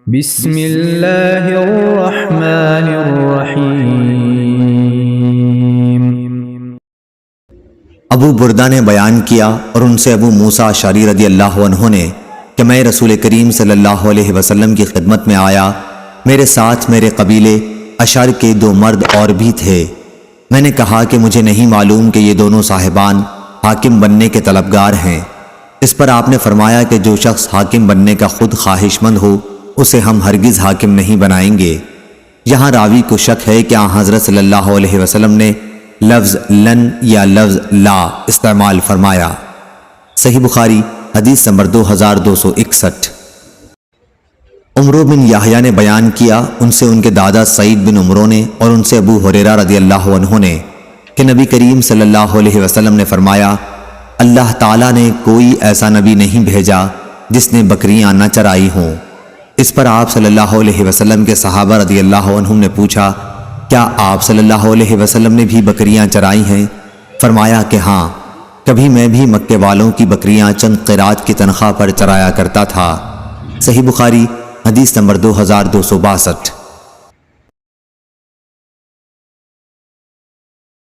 بسم اللہ الرحمن الرحیم۔ ابو بردہ نے بیان کیا اور ان سے ابو موسیٰ اشعری رضی اللہ عنہ نے کہ میں رسول کریم صلی اللہ علیہ وسلم کی خدمت میں آیا، میرے ساتھ میرے قبیلے اشعر کے 2 مرد اور بھی تھے۔ میں نے کہا کہ مجھے نہیں معلوم کہ یہ دونوں صاحبان حاکم بننے کے طلبگار ہیں۔ اس پر آپ نے فرمایا کہ جو شخص حاکم بننے کا خود خواہش مند ہو اسے ہم ہرگز حاکم نہیں بنائیں گے۔ یہاں راوی کو شک ہے کہ حضرت صلی اللہ علیہ وسلم نے لفظ لن یا لفظ لا استعمال فرمایا۔ صحیح بخاری حدیث نمبر 2261۔ عمرو بن یحییٰ نے بیان کیا، ان سے ان کے دادا سعید بن عمرو نے اور ان سے ابو ہریرہ رضی اللہ عنہ نے کہ نبی کریم صلی اللہ علیہ وسلم نے فرمایا، اللہ تعالیٰ نے کوئی ایسا نبی نہیں بھیجا جس نے بکریاں نہ چرائی ہوں۔ اس پر آپ صلی اللہ علیہ وسلم کے صحابہ رضی اللہ عنہم نے پوچھا، کیا آپ صلی اللہ علیہ وسلم نے بھی بکریاں چرائی ہیں؟ فرمایا کہ ہاں، کبھی میں بھی مکے والوں کی بکریاں چند قیرات کی تنخواہ پر چرایا کرتا تھا۔ صحیح بخاری حدیث نمبر 2262۔